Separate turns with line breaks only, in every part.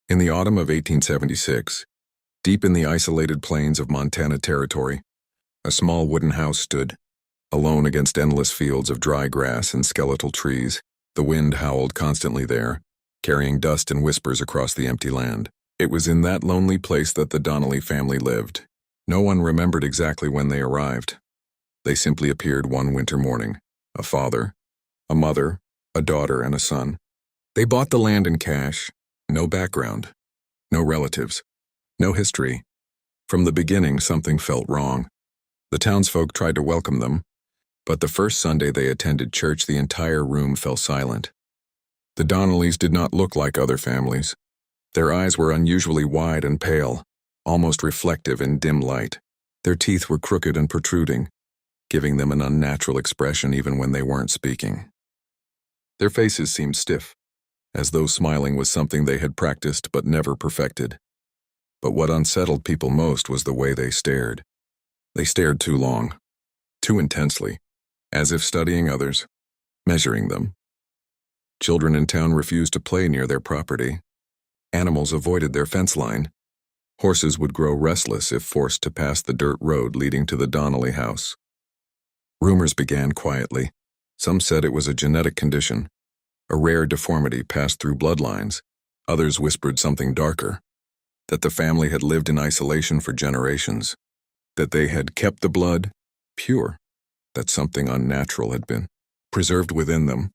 In the autumn of 1876, deep in the isolated plains of Montana Territory, a small wooden house stood, alone against endless fields of dry grass and skeletal trees. The wind howled constantly there, carrying dust and whispers across the empty land. It was in that lonely place that the Donnelly family lived. No one remembered exactly when they arrived. They simply appeared one winter morning, a father, a mother, a daughter, and a son. They bought the land in cash, no background, no relatives, no history. From the beginning, something felt wrong. The townsfolk tried to welcome them, but the first Sunday they attended church, the entire room fell silent. The Donnellys did not look like other families. Their eyes were unusually wide and pale, almost reflective in dim light. Their teeth were crooked and protruding, giving them an unnatural expression even when they weren't speaking. Their faces seemed stiff, as though smiling was something they had practiced but never perfected. But what unsettled people most was the way they stared. They stared too long, too intensely, as if studying others, measuring them. Children in town refused to play near their property. Animals avoided their fence line. Horses would grow restless if forced to pass the dirt road leading to the Donnelly house. Rumors began quietly. Some said it was a genetic condition, a rare deformity passed through bloodlines. Others whispered something darker, that the family had lived in isolation for generations, that they had kept the blood pure, that something unnatural had been preserved within them.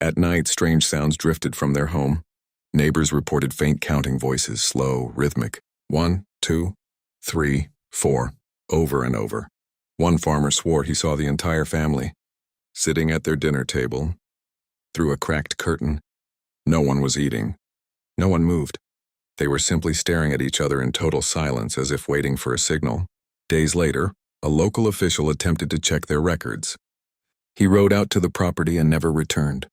At night, strange sounds drifted from their home. Neighbors reported faint counting voices, slow, rhythmic. 1, 2, 3, 4, over and over. One farmer swore he saw the entire family, sitting at their dinner table. Through a cracked curtain, no one was eating. No one moved. They were simply staring at each other in total silence, as if waiting for a signal. Days later, a local official attempted to check their records. He rode out to the property and never returned.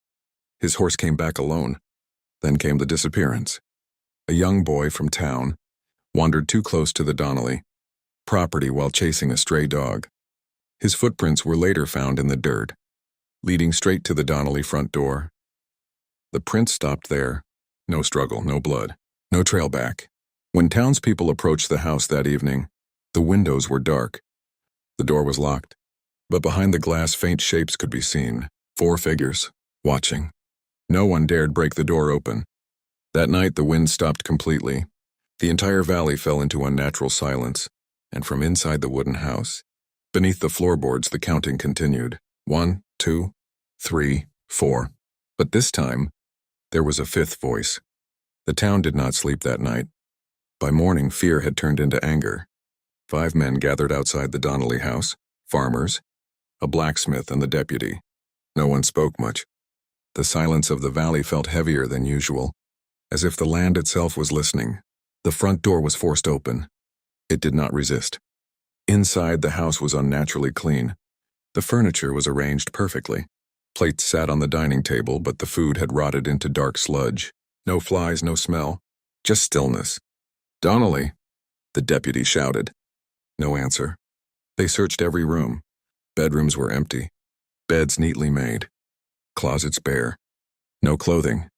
His horse came back alone. Then came the disappearance. A young boy from town wandered too close to the Donnelly property while chasing a stray dog. His footprints were later found in the dirt, leading straight to the Donnelly front door. The prints stopped there. No struggle, no blood, no trail back. When townspeople approached the house that evening, the windows were dark. The door was locked, but behind the glass faint shapes could be seen. 4 figures, watching. No one dared break the door open. That night the wind stopped completely. The entire valley fell into unnatural silence, and from inside the wooden house, beneath the floorboards, the counting continued. 1, 2, 3, 4. But this time, there was a 5th voice. The town did not sleep that night. By morning, fear had turned into anger. 5 men gathered outside the Donnelly house, farmers, a blacksmith, and the deputy. No one spoke much. The silence of the valley felt heavier than usual, as if the land itself was listening. The front door was forced open. It did not resist. Inside, the house was unnaturally clean. The furniture was arranged perfectly. Plates sat on the dining table, but the food had rotted into dark sludge. No flies, no smell, just stillness. "Donnelly," the deputy shouted. No answer. They searched every room. Bedrooms were empty, beds neatly made, closets bare. No clothing,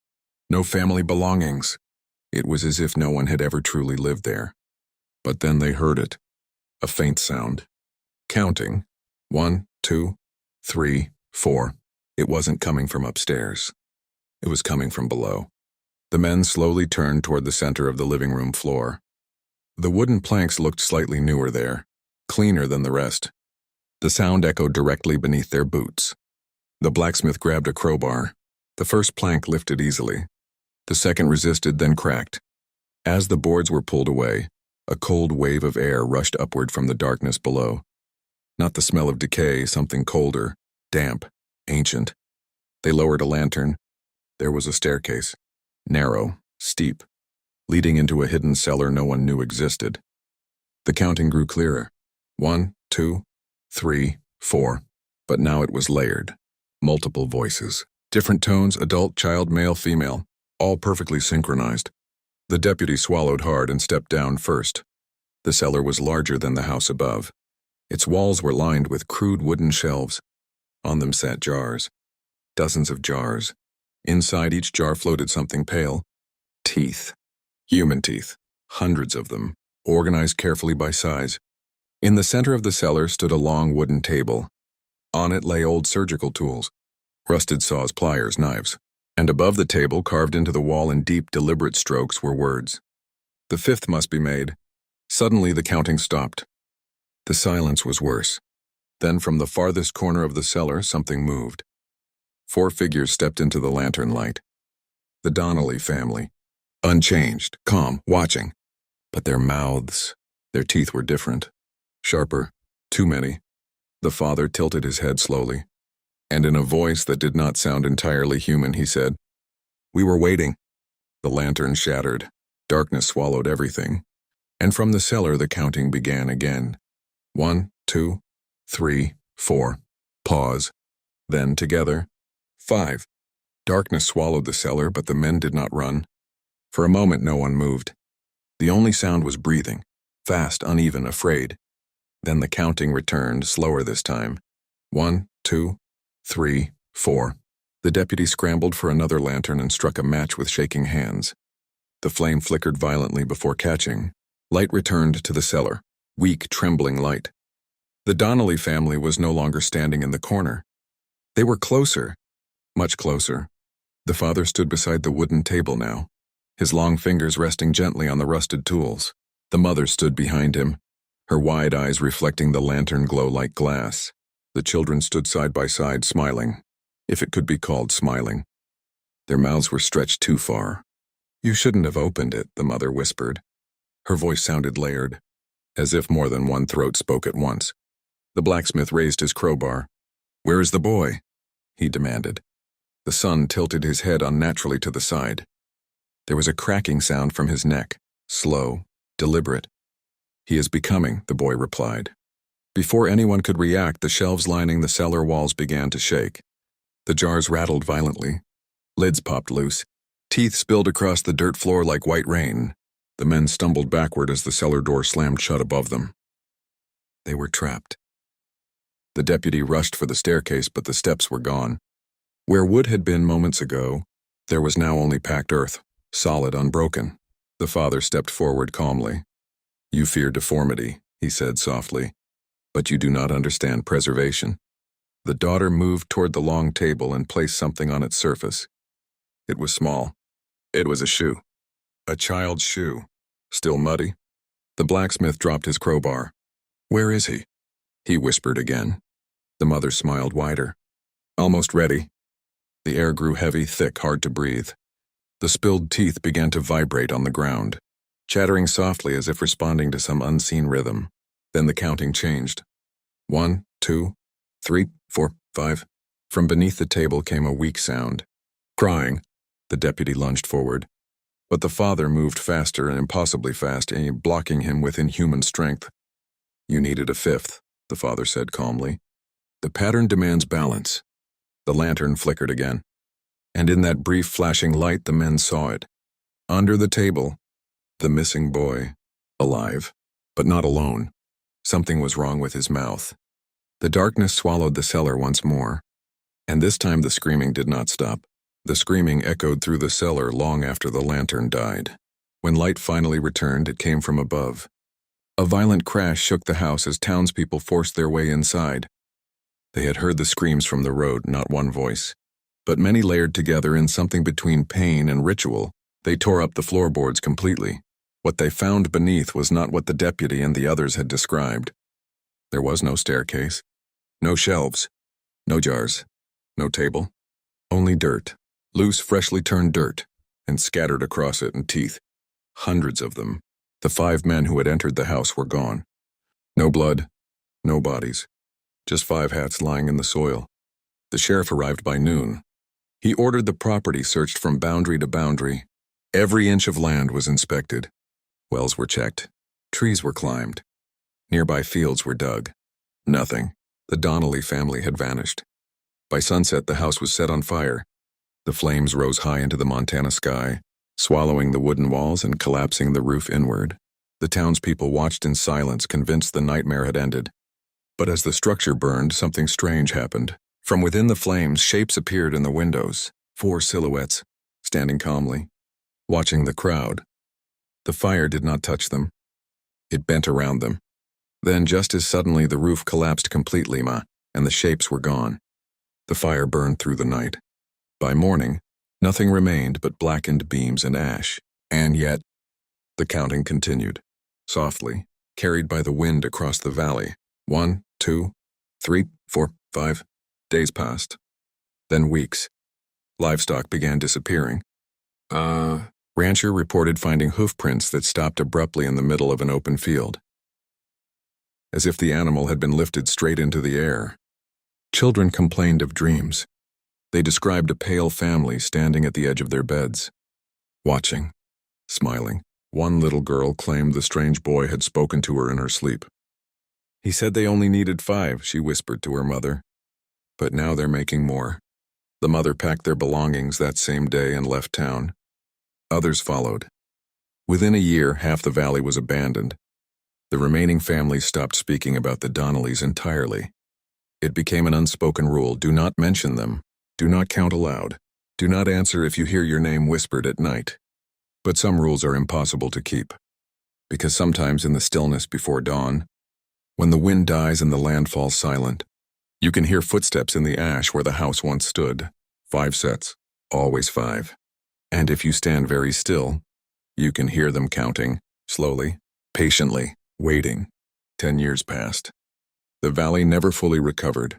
no family belongings. It was as if no one had ever truly lived there. But then they heard it, a faint sound. Counting. 1, 2, 3, 4. It wasn't coming from upstairs. It was coming from below. The men slowly turned toward the center of the living room floor. The wooden planks looked slightly newer there, cleaner than the rest. The sound echoed directly beneath their boots. The blacksmith grabbed a crowbar. The first plank lifted easily. The second resisted, then cracked. As the boards were pulled away, a cold wave of air rushed upward from the darkness below. Not the smell of decay, something colder, damp, ancient. They lowered a lantern. There was a staircase, narrow, steep, leading into a hidden cellar no one knew existed. The counting grew clearer. 1, 2, 3, 4. But now it was layered. Multiple voices. Different tones, adult, child, male, female, all perfectly synchronized. The deputy swallowed hard and stepped down first. The cellar was larger than the house above. Its walls were lined with crude wooden shelves. On them sat jars. Dozens of jars. Inside each jar floated something pale. Teeth. Human teeth, hundreds of them, organized carefully by size. In the center of the cellar stood a long wooden table. On it lay old surgical tools, rusted saws, pliers, knives. And above the table, carved into the wall in deep, deliberate strokes, were words. The fifth must be made. Suddenly the counting stopped. The silence was worse. Then from the farthest corner of the cellar, something moved. 4 figures stepped into the lantern light. The Donnelly family. Unchanged, calm, watching. But their mouths, their teeth were different. Sharper, too many. The father tilted his head slowly, and in a voice that did not sound entirely human, he said, "We were waiting." The lantern shattered. Darkness swallowed everything. And from the cellar the counting began again. 1, 2, 3, 4. Pause. Then together. 5. Darkness swallowed the cellar, but the men did not run. For a moment no one moved. The only sound was breathing, fast, uneven, afraid. Then the counting returned, slower this time. 1, 2, 3, 4. The deputy scrambled for another lantern and struck a match with shaking hands. The flame flickered violently before catching. Light returned to the cellar, weak, trembling light. The Donnelly family was no longer standing in the corner. They were closer, much closer. The father stood beside the wooden table now, his long fingers resting gently on the rusted tools. The mother stood behind him, her wide eyes reflecting the lantern glow like glass. The children stood side by side, smiling, if it could be called smiling. Their mouths were stretched too far. "You shouldn't have opened it," the mother whispered. Her voice sounded layered, as if more than one throat spoke at once. The blacksmith raised his crowbar. "Where is the boy?" he demanded. The son tilted his head unnaturally to the side. There was a cracking sound from his neck, slow, deliberate. "He is becoming," the boy replied. Before anyone could react, the shelves lining the cellar walls began to shake. The jars rattled violently. Lids popped loose. Teeth spilled across the dirt floor like white rain. The men stumbled backward as the cellar door slammed shut above them. They were trapped. The deputy rushed for the staircase, but the steps were gone. Where wood had been moments ago, there was now only packed earth, solid, unbroken. The father stepped forward calmly. "You fear deformity," he said softly, "but you do not understand preservation." The daughter moved toward the long table and placed something on its surface. It was small. It was a shoe. A child's shoe. Still muddy. The blacksmith dropped his crowbar. "Where is he?" he whispered again. The mother smiled wider. "Almost ready." The air grew heavy, thick, hard to breathe. The spilled teeth began to vibrate on the ground, chattering softly as if responding to some unseen rhythm. Then the counting changed. 1, 2, 3, 4, 5. From beneath the table came a weak sound. Crying. The deputy lunged forward. But the father moved faster and impossibly fast, blocking him with inhuman strength. "You needed a fifth," the father said calmly. "The pattern demands balance." The lantern flickered again. And in that brief flashing light, the men saw it. Under the table, the missing boy, alive, but not alone. Something was wrong with his mouth. The darkness swallowed the cellar once more. And this time the screaming did not stop. The screaming echoed through the cellar long after the lantern died. When light finally returned, it came from above. A violent crash shook the house as townspeople forced their way inside. They had heard the screams from the road, not one voice. But many layered together in something between pain and ritual. They tore up the floorboards completely. What they found beneath was not what the deputy and the others had described. There was no staircase, no shelves, no jars, no table. Only dirt, loose, freshly turned dirt, and scattered across it, and teeth. Hundreds of them. The 5 men who had entered the house were gone. No blood, no bodies. Just 5 hats lying in the soil. The sheriff arrived by noon. He ordered the property searched from boundary to boundary. Every inch of land was inspected. Wells were checked. Trees were climbed. Nearby fields were dug. Nothing. The Donnelly family had vanished. By sunset, the house was set on fire. The flames rose high into the Montana sky, swallowing the wooden walls and collapsing the roof inward. The townspeople watched in silence, convinced the nightmare had ended. But as the structure burned, something strange happened. From within the flames, shapes appeared in the windows, 4 silhouettes, standing calmly, watching the crowd. The fire did not touch them. It bent around them. Then, just as suddenly, the roof collapsed completely, and the shapes were gone. The fire burned through the night. By morning, nothing remained but blackened beams and ash. And yet, the counting continued, softly, carried by the wind across the valley. 1, 2, 3, 4, 5 days passed. Then weeks. Livestock began disappearing. Rancher reported finding hoof prints that stopped abruptly in the middle of an open field, as if the animal had been lifted straight into the air. Children complained of dreams. They described a pale family standing at the edge of their beds, watching, smiling. One little girl claimed the strange boy had spoken to her in her sleep. He said they only needed 5, she whispered to her mother. But now they're making more. The mother packed their belongings that same day and left town. Others followed. Within a year, half the valley was abandoned. The remaining families stopped speaking about the Donnellys entirely. It became an unspoken rule: do not mention them, do not count aloud, do not answer if you hear your name whispered at night. But some rules are impossible to keep, because sometimes in the stillness before dawn, when the wind dies and the land falls silent, you can hear footsteps in the ash where the house once stood. 5 sets, always 5. And if you stand very still, you can hear them counting, slowly, patiently, waiting. 10 years passed. The valley never fully recovered.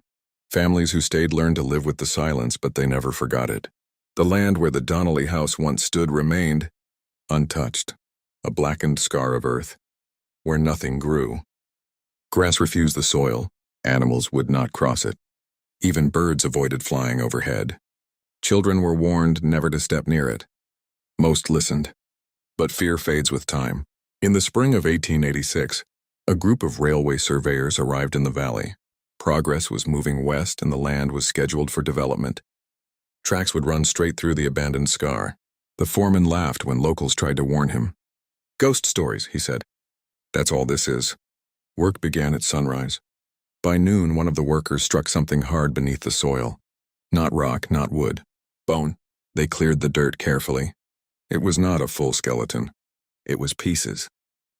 Families who stayed learned to live with the silence, but they never forgot it. The land where the Donnelly house once stood remained untouched, a blackened scar of earth, where nothing grew. Grass refused the soil, animals would not cross it. Even birds avoided flying overhead. Children were warned never to step near it. Most listened, but fear fades with time. In the spring of 1886, a group of railway surveyors arrived in the valley. Progress was moving west and the land was scheduled for development. Tracks would run straight through the abandoned scar. The foreman laughed when locals tried to warn him. "Ghost stories," he said. "That's all this is." Work began at sunrise. By noon, one of the workers struck something hard beneath the soil. Not rock, not wood. Bone. They cleared the dirt carefully. It was not a full skeleton. It was pieces.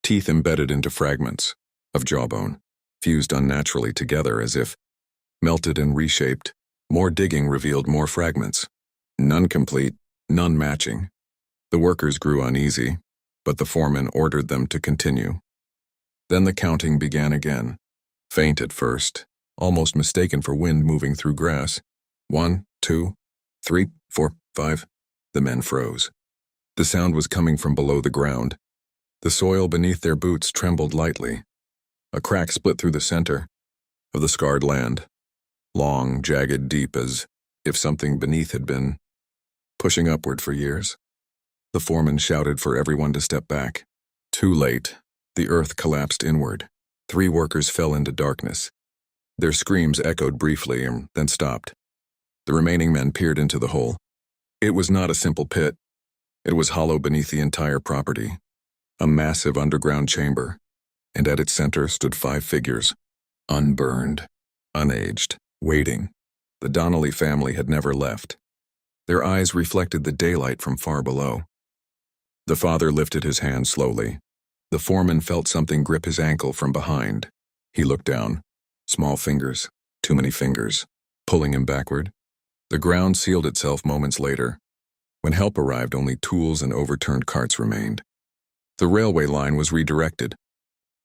Teeth embedded into fragments of jawbone, fused unnaturally together as if melted and reshaped. More digging revealed more fragments. None complete, none matching. The workers grew uneasy, but the foreman ordered them to continue. Then the counting began again. Faint at first, almost mistaken for wind moving through grass. 1, 2, 3, 4, 5. The men froze. The sound was coming from below the ground. The soil beneath their boots trembled lightly. A crack split through the center of the scarred land, long, jagged, deep, as if something beneath had been pushing upward for years. The foreman shouted for everyone to step back. Too late. The earth collapsed inward. 3 workers fell into darkness. Their screams echoed briefly and then stopped. The remaining men peered into the hole. It was not a simple pit. It was hollow beneath the entire property. A massive underground chamber, and at its center stood 5 figures, unburned, unaged, waiting. The Donnelly family had never left. Their eyes reflected the daylight from far below. The father lifted his hand slowly. The foreman felt something grip his ankle from behind. He looked down. Small fingers, too many fingers, pulling him backward. The ground sealed itself moments later. When help arrived, only tools and overturned carts remained. The railway line was redirected.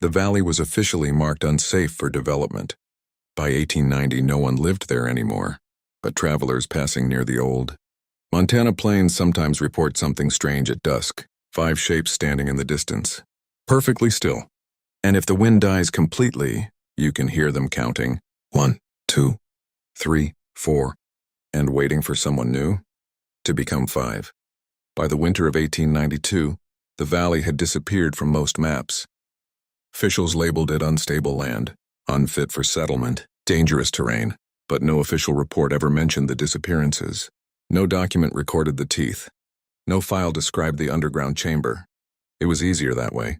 The valley was officially marked unsafe for development. By 1890, no one lived there anymore, but travelers passing near the old Montana plains sometimes report something strange at dusk. 5 shapes standing in the distance, perfectly still. And if the wind dies completely, you can hear them counting 1, 2, 3, 4, and waiting for someone new to become 5. By the winter of 1892, the valley had disappeared from most maps. Officials labeled it unstable land, unfit for settlement, dangerous terrain, but no official report ever mentioned the disappearances. No document recorded the teeth. No file described the underground chamber. It was easier that way,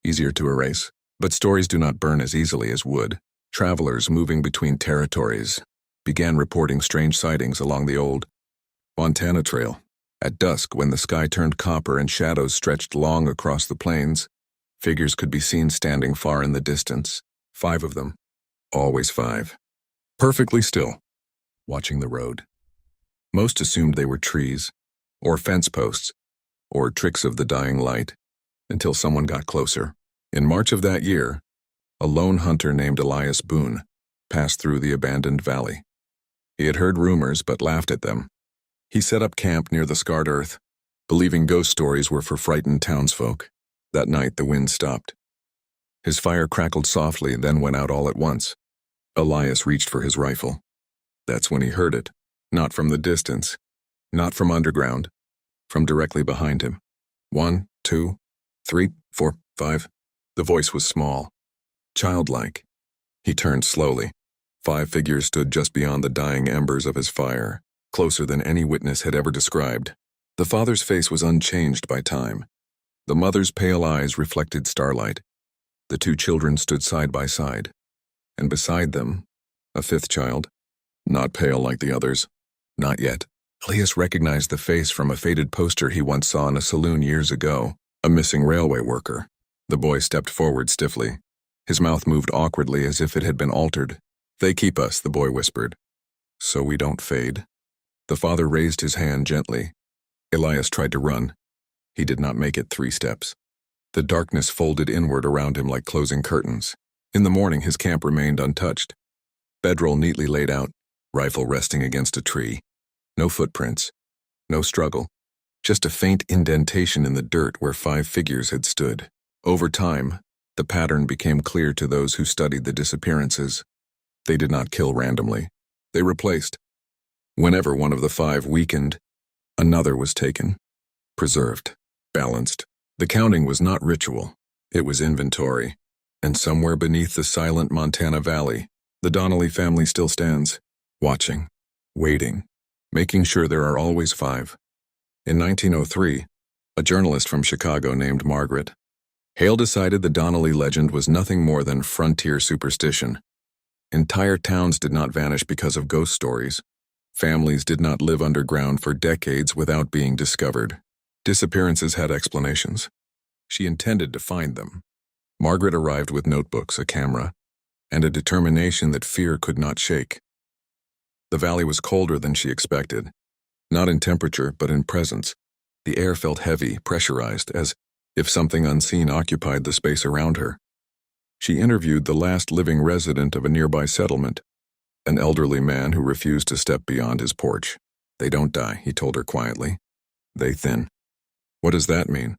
easier to erase. But stories do not burn as easily as wood. Travelers moving between territories began reporting strange sightings along the old Montana Trail. At dusk, when the sky turned copper and shadows stretched long across the plains, figures could be seen standing far in the distance. 5 of them. Always 5. Perfectly still, watching the road. Most assumed they were trees, or fence posts, or tricks of the dying light, until someone got closer. In March of that year, a lone hunter named Elias Boone passed through the abandoned valley. He had heard rumors but laughed at them. He set up camp near the scarred earth, believing ghost stories were for frightened townsfolk. That night the wind stopped. His fire crackled softly, then went out all at once. Elias reached for his rifle. That's when he heard it, not from the distance, not from underground, from directly behind him. 1, 2, 3, 4, 5. The voice was small, childlike. He turned slowly. 5 figures stood just beyond the dying embers of his fire, closer than any witness had ever described. The father's face was unchanged by time. The mother's pale eyes reflected starlight. The 2 children stood side by side, and beside them, a 5th child, not pale like the others. Not yet. Elias recognized the face from a faded poster he once saw in a saloon years ago, a missing railway worker. The boy stepped forward stiffly. His mouth moved awkwardly as if it had been altered. "They keep us," the boy whispered. "So we don't fade." The father raised his hand gently. Elias tried to run. He did not make it 3 steps. The darkness folded inward around him like closing curtains. In the morning, his camp remained untouched. Bedroll neatly laid out, rifle resting against a tree. No footprints, no struggle, just a faint indentation in the dirt where 5 figures had stood. Over time, the pattern became clear to those who studied the disappearances. They did not kill randomly. They replaced. Whenever one of the 5 weakened, another was taken, preserved, balanced. The counting was not ritual. It was inventory. And somewhere beneath the silent Montana Valley, the Donnelly family still stands, watching, waiting, making sure there are always 5. In 1903, a journalist from Chicago named Margaret Hale decided the Donnelly legend was nothing more than frontier superstition. Entire towns did not vanish because of ghost stories. Families did not live underground for decades without being discovered. Disappearances had explanations. She intended to find them. Margaret arrived with notebooks, a camera, and a determination that fear could not shake. The valley was colder than she expected. Not in temperature, but in presence. The air felt heavy, pressurized, as if something unseen occupied the space around her. She interviewed the last living resident of a nearby settlement, an elderly man who refused to step beyond his porch. "They don't die," he told her quietly. "They thin." "What does that mean?"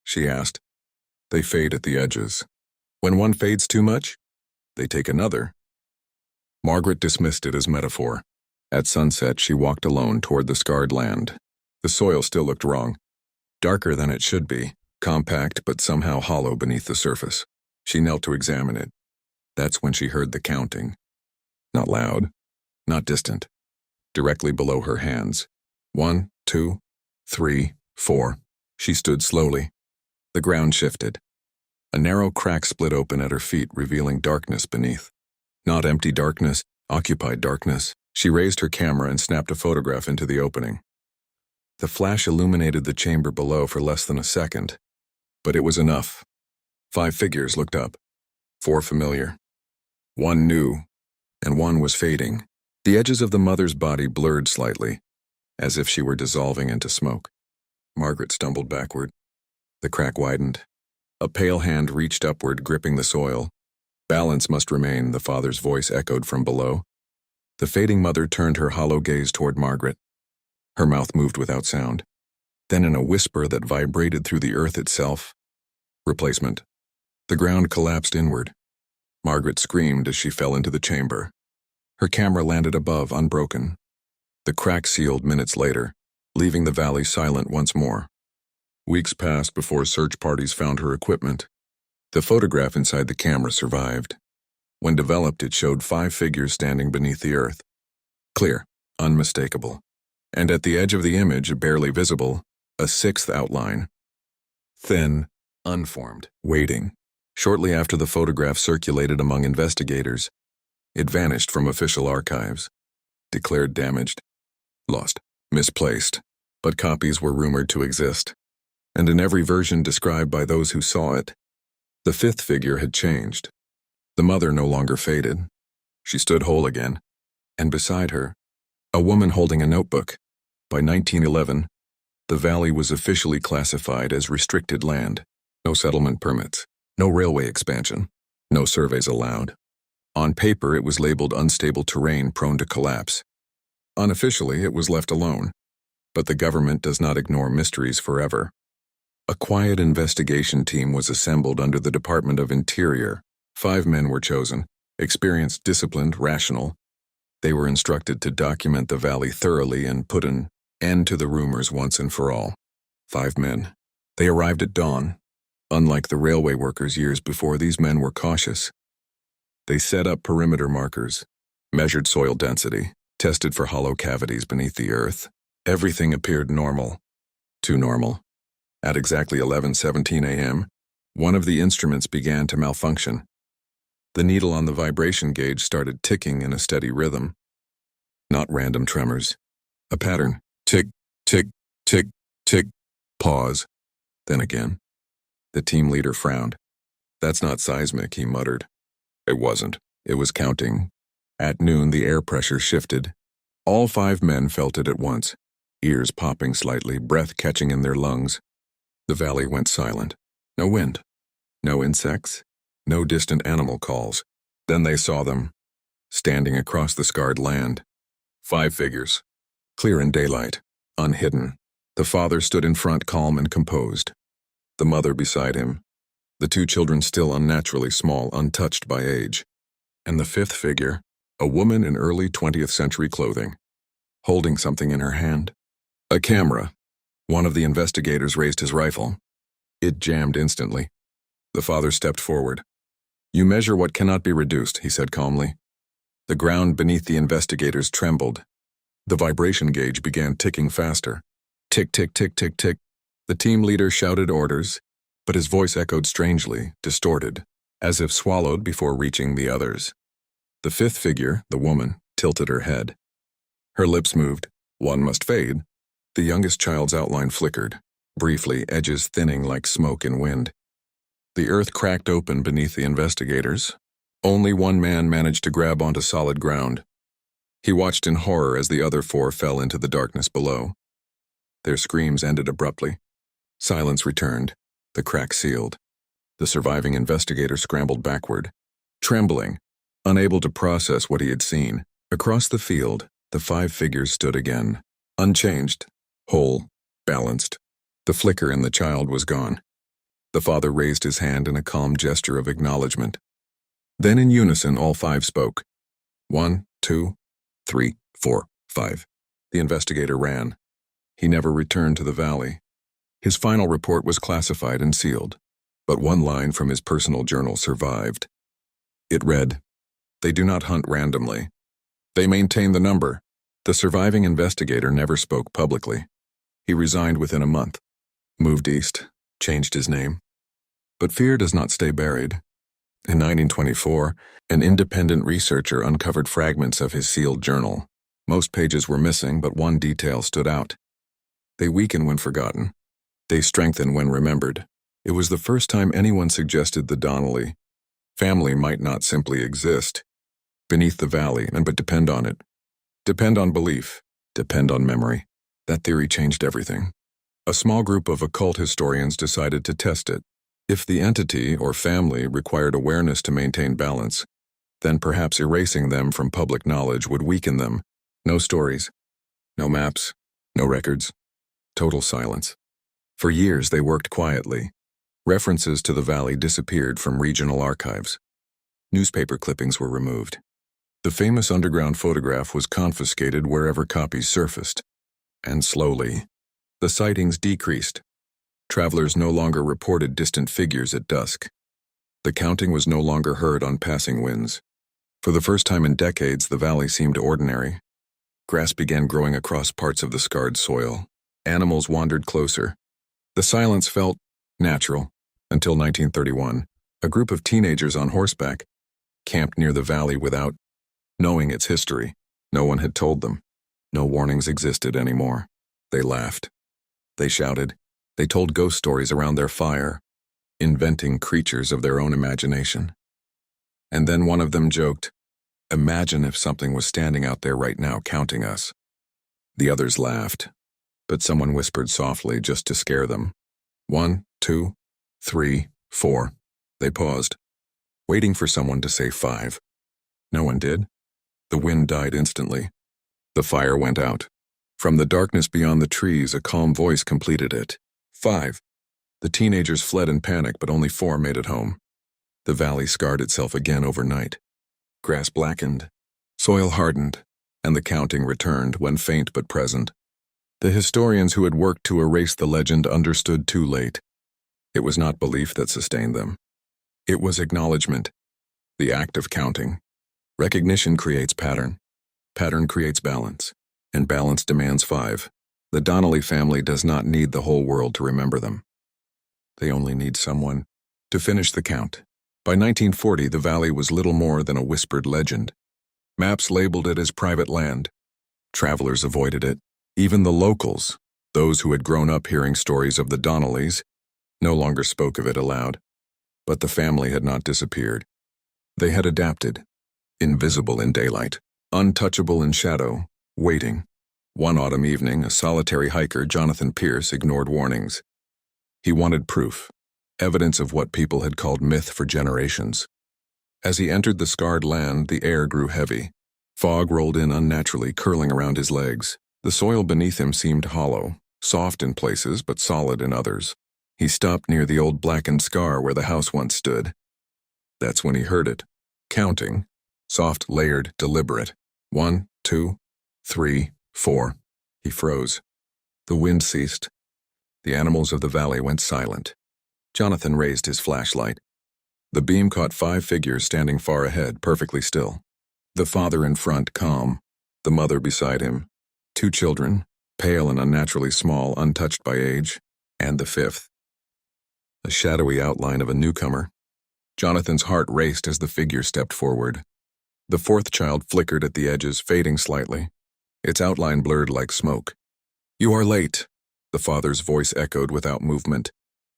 she asked. "They fade at the edges. When one fades too much, they take another." Margaret dismissed it as metaphor. At sunset, she walked alone toward the scarred land. The soil still looked wrong, darker than it should be, compact but somehow hollow beneath the surface. She knelt to examine it. That's when she heard the counting. Not loud, not distant. Directly below her hands. 1, 2, 3, 4. She stood slowly. The ground shifted. A narrow crack split open at her feet, revealing darkness beneath. Not empty darkness, occupied darkness. She raised her camera and snapped a photograph into the opening. The flash illuminated the chamber below for less than a second, but it was enough. 5 figures looked up. 4 familiar. 1 new, and 1 was fading. The edges of the mother's body blurred slightly, as if she were dissolving into smoke. Margaret stumbled backward. The crack widened. A pale hand reached upward, gripping the soil. "Balance must remain," the father's voice echoed from below. The fading mother turned her hollow gaze toward Margaret. Her mouth moved without sound. Then in a whisper that vibrated through the earth itself, "Replacement." The ground collapsed inward. Margaret screamed as she fell into the chamber. Her camera landed above, unbroken. The crack sealed minutes later, leaving the valley silent once more. Weeks passed before search parties found her equipment. The photograph inside the camera survived. When developed, it showed 5 figures standing beneath the earth. Clear, unmistakable. And at the edge of the image, barely visible, a 6th outline. Thin, unformed, waiting. Shortly after the photograph circulated among investigators, it vanished from official archives. Declared damaged. Lost. Misplaced. but copies were rumored to exist, and in every version described by those who saw it, the fifth figure had changed. The mother no longer faded. She stood whole again, and beside her, a woman holding a notebook. By 1911, the valley was officially classified as restricted land. No settlement permits, no railway expansion, no surveys allowed. On paper, it was labeled unstable terrain prone to collapse. Unofficially, it was left alone. But the government does not ignore mysteries forever. A quiet investigation team was assembled under the Department of Interior. 5 men were chosen, experienced, disciplined, rational. They were instructed to document the valley thoroughly and put an end to the rumors once and for all. 5 men. They arrived at dawn. Unlike the railway workers years before, these men were cautious. They set up perimeter markers, measured soil density, tested for hollow cavities beneath the earth. Everything appeared normal. Too normal. At exactly 11:17 a.m., one of the instruments began to malfunction. The needle on the vibration gauge started ticking in a steady rhythm. Not random tremors. A pattern. Tick, tick, tick, tick. Pause. Then again. The team leader frowned. "That's not seismic," he muttered. It wasn't. It was counting. At noon, the air pressure shifted. All 5 men felt it at once, ears popping slightly, breath catching in their lungs. The valley went silent. No wind. No insects. No distant animal calls. Then they saw them, standing across the scarred land. 5 figures. Clear in daylight. Unhidden. The father stood in front, calm and composed. The mother beside him. The 2 children still unnaturally small, untouched by age. And the 5th figure, a woman in early 20th century clothing, holding something in her hand. A camera. One of the investigators raised his rifle. It jammed instantly. The father stepped forward. "You measure what cannot be reduced," he said calmly. The ground beneath the investigators trembled. The vibration gauge began ticking faster. Tick, tick, tick, tick, tick. The team leader shouted orders, but his voice echoed strangely, distorted, as if swallowed before reaching the others. The 5th figure, the woman, tilted her head. Her lips moved. One must fade. The youngest child's outline flickered, briefly, edges thinning like smoke in wind. The earth cracked open beneath the investigators. Only one man managed to grab onto solid ground. He watched in horror as the other 4 fell into the darkness below. Their screams ended abruptly. Silence returned. The crack sealed. The surviving investigator scrambled backward, trembling, unable to process what he had seen. Across the field, the 5 figures stood again, unchanged, whole, balanced. The flicker in the child was gone. The father raised his hand in a calm gesture of acknowledgement. Then in unison, all 5 spoke. 1, 2, 3, 4, 5. The investigator ran. He never returned to the valley. His final report was classified and sealed, but one line from his personal journal survived. It read, "They do not hunt randomly. They maintain the number." The surviving investigator never spoke publicly. He resigned within a month, moved east, changed his name. But fear does not stay buried. In 1924, an independent researcher uncovered fragments of his sealed journal. Most pages were missing, but one detail stood out. They weaken when forgotten. They strengthen when remembered. It was the first time anyone suggested the Donnelly family might not simply exist beneath the valley, but depend on it. Depend on belief. Depend on memory. That theory changed everything. A small group of occult historians decided to test it. If the entity or family required awareness to maintain balance, then perhaps erasing them from public knowledge would weaken them. No stories, no maps, no records, total silence. For years they worked quietly. References to the valley disappeared from regional archives. Newspaper clippings were removed. The famous underground photograph was confiscated wherever copies surfaced. And slowly, the sightings decreased. Travelers no longer reported distant figures at dusk. The counting was no longer heard on passing winds. For the first time in decades, the valley seemed ordinary. Grass began growing across parts of the scarred soil. Animals wandered closer. The silence felt natural until 1931. A group of teenagers on horseback camped near the valley without knowing its history. No one had told them. No warnings existed anymore. They laughed. They shouted. They told ghost stories around their fire, inventing creatures of their own imagination. And then one of them joked, "Imagine if something was standing out there right now counting us." The others laughed, but someone whispered softly just to scare them. 1, 2, 3, 4. They paused, waiting for someone to say 5. No one did. The wind died instantly. The fire went out. From the darkness beyond the trees, a calm voice completed it. 5. The teenagers fled in panic, but only 4 made it home. The valley scarred itself again overnight. Grass blackened, soil hardened, and the counting returned when faint but present. The historians who had worked to erase the legend understood too late. It was not belief that sustained them. It was acknowledgement, the act of counting. Recognition creates pattern. Pattern creates balance, and balance demands 5. The Donnelly family does not need the whole world to remember them. They only need someone to finish the count. By 1940, the valley was little more than a whispered legend. Maps labeled it as private land. Travelers avoided it. Even the locals, those who had grown up hearing stories of the Donnellys, no longer spoke of it aloud. But the family had not disappeared. They had adapted, invisible in daylight, untouchable in shadow, waiting. One autumn evening, a solitary hiker, Jonathan Pierce, ignored warnings. He wanted proof, evidence of what people had called myth for generations. As he entered the scarred land, the air grew heavy. Fog rolled in unnaturally, curling around his legs. The soil beneath him seemed hollow, soft in places but solid in others. He stopped near the old blackened scar where the house once stood. That's when he heard it. Counting. Soft, layered, deliberate. 1, 2, 3, 4. He froze. The wind ceased. The animals of the valley went silent. Jonathan raised his flashlight. The beam caught 5 figures standing far ahead, perfectly still. The father in front, calm. The mother beside him. 2 children, pale and unnaturally small, untouched by age. And the 5th. A shadowy outline of a newcomer. Jonathan's heart raced as the figure stepped forward. The 4th child flickered at the edges, fading slightly. Its outline blurred like smoke. "You are late," the father's voice echoed without movement.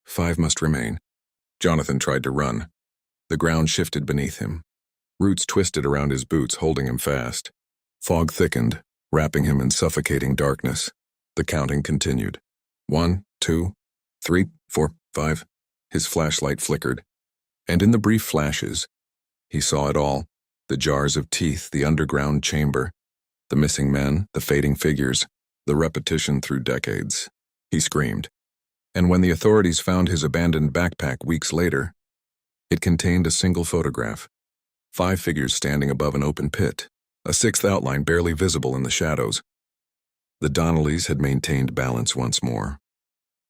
5 must remain. Jonathan tried to run. The ground shifted beneath him. Roots twisted around his boots, holding him fast. Fog thickened, wrapping him in suffocating darkness. The counting continued. 1, 2, 3, 4, 5. His flashlight flickered. And in the brief flashes, he saw it all. The jars of teeth, the underground chamber, the missing men, the fading figures, the repetition through decades. He screamed. And when the authorities found his abandoned backpack weeks later, it contained a single photograph. 5 figures standing above an open pit, a 6th outline barely visible in the shadows. The Donnellys had maintained balance once more.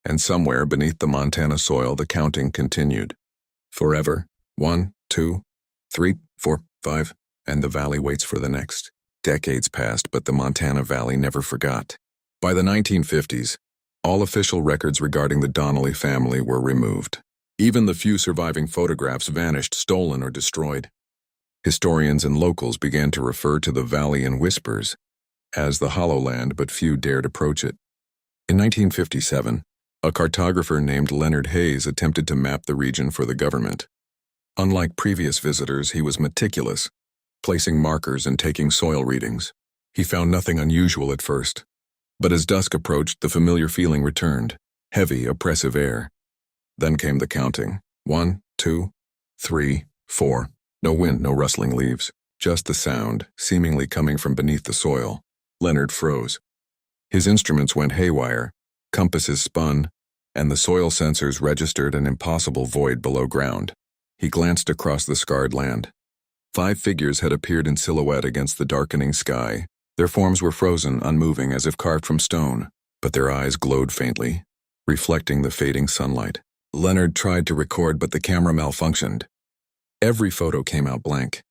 And somewhere beneath the Montana soil, the counting continued. Forever. 1, 2, 3, 4, 5, and the valley waits for the next. Decades passed, but the Montana Valley never forgot. By the 1950s, all official records regarding the Donnelly family were removed. Even the few surviving photographs vanished, stolen or destroyed. Historians and locals began to refer to the valley in whispers as the Hollow Land, but few dared approach it. In 1957, a cartographer named Leonard Hayes attempted to map the region for the government. Unlike previous visitors, he was meticulous, placing markers and taking soil readings. He found nothing unusual at first. But as dusk approached, the familiar feeling returned. Heavy, oppressive air. Then came the counting. 1, 2, 3, 4. No wind, no rustling leaves. Just the sound, seemingly coming from beneath the soil. Leonard froze. His instruments went haywire. Compasses spun, and the soil sensors registered an impossible void below ground. He glanced across the scarred land. 5 figures had appeared in silhouette against the darkening sky. Their forms were frozen, unmoving, as if carved from stone, but their eyes glowed faintly, reflecting the fading sunlight. Leonard tried to record, but the camera malfunctioned. Every photo came out blank.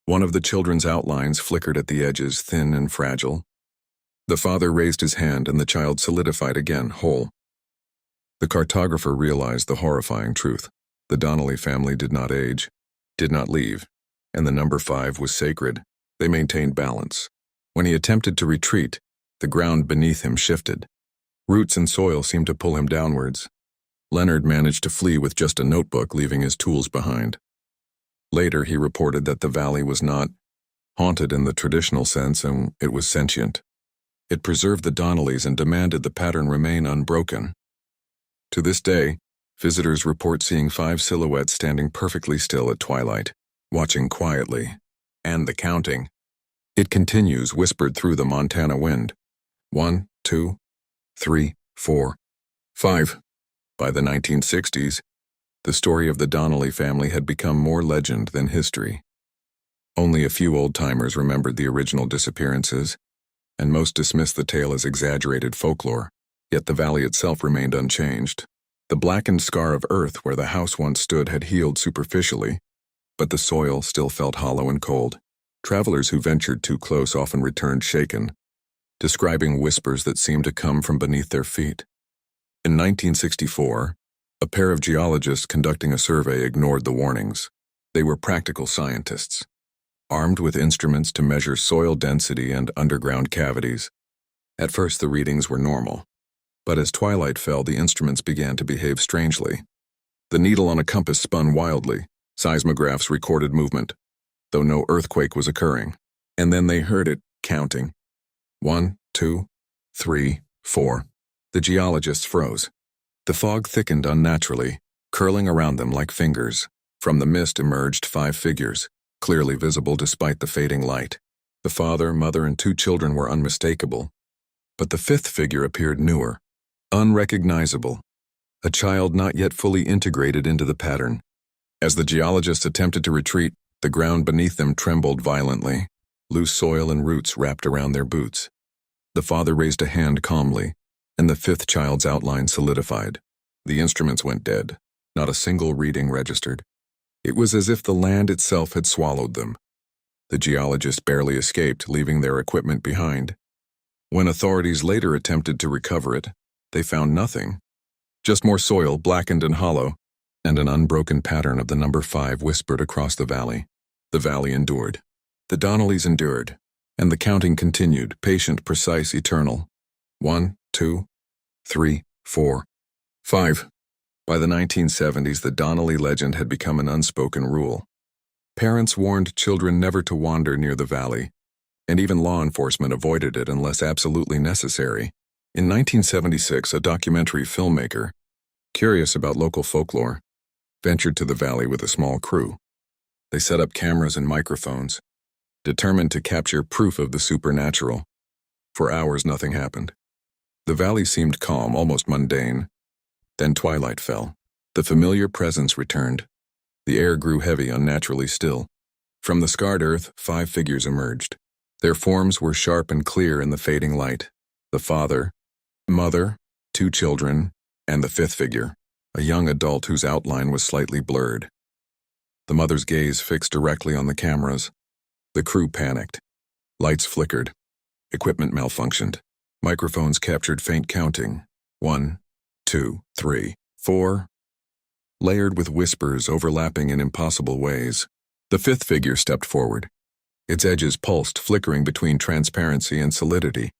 One of the children's outlines flickered at the edges, thin and fragile. The father raised his hand, and the child solidified again, whole. The cartographer realized the horrifying truth. The Donnelly family did not age, did not leave, and the number 5 was sacred. They maintained balance. When he attempted to retreat, the ground beneath him shifted. Roots and soil seemed to pull him downwards. Leonard managed to flee with just a notebook, leaving his tools behind. Later, he reported that the valley was not haunted in the traditional sense, and it was sentient. It preserved the Donnellys and demanded the pattern remain unbroken. To this day, visitors report seeing 5 silhouettes standing perfectly still at twilight, watching quietly. And the counting. It continues, whispered through the Montana wind. 1, 2, 3, 4, 5. By the 1960s, the story of the Donnelly family had become more legend than history. Only a few old-timers remembered the original disappearances, and most dismissed the tale as exaggerated folklore, yet the valley itself remained unchanged. The blackened scar of earth where the house once stood had healed superficially, but the soil still felt hollow and cold. Travelers who ventured too close often returned shaken, describing whispers that seemed to come from beneath their feet. In 1964, a pair of geologists conducting a survey ignored the warnings. They were practical scientists, armed with instruments to measure soil density and underground cavities. At first, the readings were normal, but as twilight fell, the instruments began to behave strangely. The needle on a compass spun wildly. Seismographs recorded movement, though no earthquake was occurring. And then they heard it, counting. 1, 2, 3, 4. The geologists froze. The fog thickened unnaturally, curling around them like fingers. From the mist emerged 5 figures, clearly visible despite the fading light. The father, mother, and 2 children were unmistakable. But the 5th figure appeared newer, unrecognizable, a child not yet fully integrated into the pattern. As the geologists attempted to retreat, the ground beneath them trembled violently. Loose soil and roots wrapped around their boots. The father raised a hand calmly, and the 5th child's outline solidified. The instruments went dead. Not a single reading registered. It was as if the land itself had swallowed them. The geologists barely escaped, leaving their equipment behind. When authorities later attempted to recover it, they found nothing. Just more soil, blackened and hollow, and an unbroken pattern of the number 5 whispered across the valley. The valley endured. The Donnellys endured, and the counting continued, patient, precise, eternal. 1, 2, 3, 4, 5. By the 1970s, the Donnelly legend had become an unspoken rule. Parents warned children never to wander near the valley, and even law enforcement avoided it unless absolutely necessary. In 1976, a documentary filmmaker, curious about local folklore, ventured to the valley with a small crew. They set up cameras and microphones, determined to capture proof of the supernatural. For hours, nothing happened. The valley seemed calm, almost mundane. Then twilight fell. The familiar presence returned. The air grew heavy, unnaturally still. From the scarred earth, 5 figures emerged. Their forms were sharp and clear in the fading light. The father, mother, 2 children, and the 5th figure, a young adult whose outline was slightly blurred. The mother's gaze fixed directly on the cameras. The crew panicked. Lights flickered. Equipment malfunctioned. Microphones captured faint counting. 1, 2, 3, 4. Layered with whispers overlapping in impossible ways. The 5th figure stepped forward. Its edges pulsed, flickering between transparency and solidity.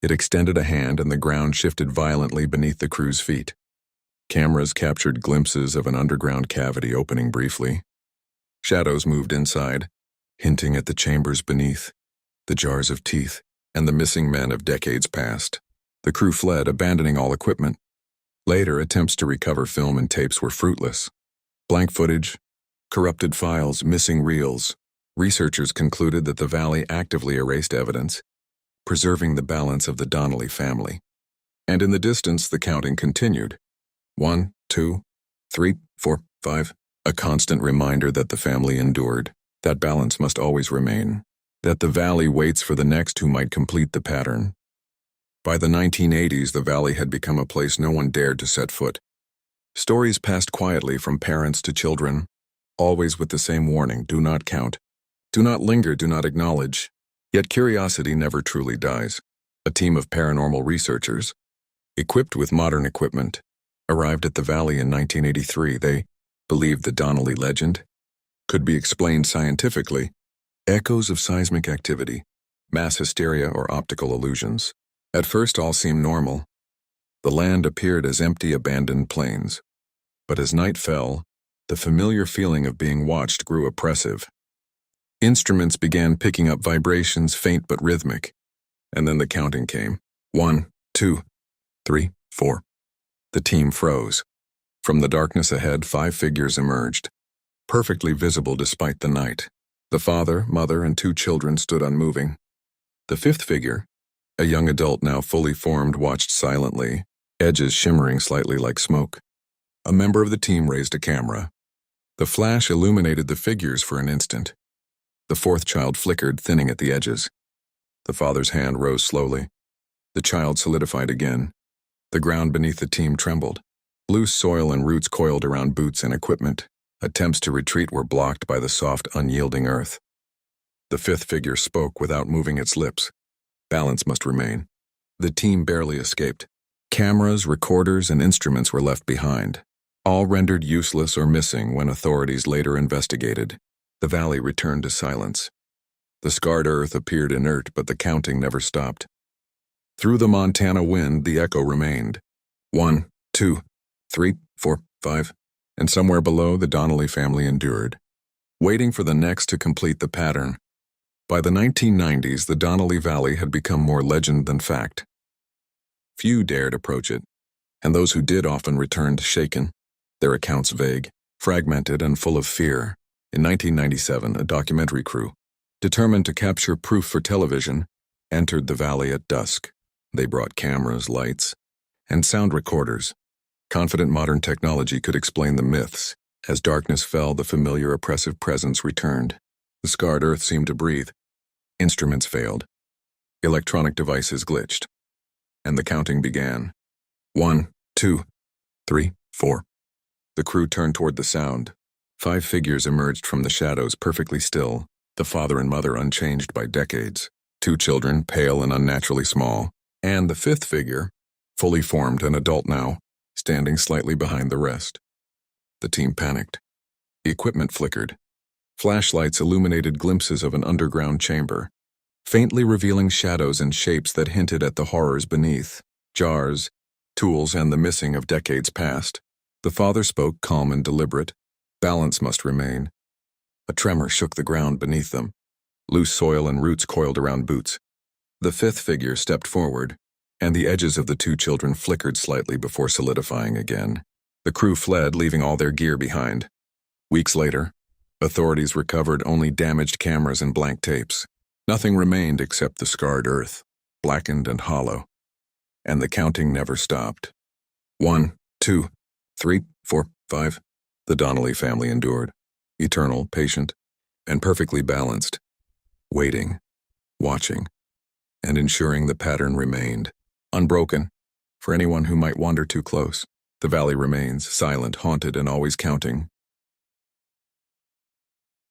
It extended a hand and the ground shifted violently beneath the crew's feet. Cameras captured glimpses of an underground cavity opening briefly. Shadows moved inside, hinting at the chambers beneath, the jars of teeth, and the missing men of decades past. The crew fled, abandoning all equipment. Later, attempts to recover film and tapes were fruitless. Blank footage, corrupted files, missing reels. Researchers concluded that the valley actively erased evidence, preserving the balance of the Donnelly family. And in the distance, the counting continued. 1, 2, 3, 4, 5. A constant reminder that the family endured. That balance must always remain. That the valley waits for the next who might complete the pattern. By the 1980s, the valley had become a place no one dared to set foot. Stories passed quietly from parents to children, always with the same warning: do not count. Do not linger, do not acknowledge. Yet curiosity never truly dies. A team of paranormal researchers, equipped with modern equipment, arrived at the valley in 1983. They believed the Donnelly legend could be explained scientifically. Echoes of seismic activity, mass hysteria, or optical illusions. At first, all seemed normal. The land appeared as empty, abandoned plains. But as night fell, the familiar feeling of being watched grew oppressive. Instruments began picking up vibrations, faint but rhythmic. And then the counting came. 1, 2, 3, 4. The team froze. From the darkness ahead, 5 figures emerged, perfectly visible despite the night. The father, mother, and 2 children stood unmoving. The 5th figure, a young adult now fully formed, watched silently, edges shimmering slightly like smoke. A member of the team raised a camera. The flash illuminated the figures for an instant. The 4th child flickered, thinning at the edges. The father's hand rose slowly. The child solidified again. The ground beneath the team trembled. Loose soil and roots coiled around boots and equipment. Attempts to retreat were blocked by the soft, unyielding earth. The 5th figure spoke without moving its lips. Balance must remain. The team barely escaped. Cameras, recorders, and instruments were left behind, all rendered useless or missing when authorities later investigated. The valley returned to silence. The scarred earth appeared inert, but the counting never stopped. Through the Montana wind, the echo remained. 1, 2, 3, 4, 5, and somewhere below, the Donnelly family endured, waiting for the next to complete the pattern. By the 1990s, the Donnelly Valley had become more legend than fact. Few dared approach it, and those who did often returned shaken, their accounts vague, fragmented, and full of fear. In 1997, a documentary crew, determined to capture proof for television, entered the valley at dusk. They brought cameras, lights, and sound recorders. Confident modern technology could explain the myths. As darkness fell, the familiar oppressive presence returned. The scarred earth seemed to breathe. Instruments failed. Electronic devices glitched. And the counting began. 1, 2, 3, 4. The crew turned toward the sound. 5 figures emerged from the shadows, perfectly still, the father and mother unchanged by decades, 2 children, pale and unnaturally small, and the 5th figure, fully formed, an adult now, standing slightly behind the rest. The team panicked. The equipment flickered. Flashlights illuminated glimpses of an underground chamber, faintly revealing shadows and shapes that hinted at the horrors beneath. Jars, tools, and the missing of decades past. The father spoke, calm and deliberate. Balance must remain. A tremor shook the ground beneath them. Loose soil and roots coiled around boots. The 5th figure stepped forward, and the edges of the 2 children flickered slightly before solidifying again. The crew fled, leaving all their gear behind. Weeks later, authorities recovered only damaged cameras and blank tapes. Nothing remained except the scarred earth, blackened and hollow. And the counting never stopped. 1, 2, 3, 4, 5. The Donnelly family endured, eternal, patient, and perfectly balanced, waiting, watching, and ensuring the pattern remained, unbroken, for anyone who might wander too close. The valley remains, silent, haunted, and always counting.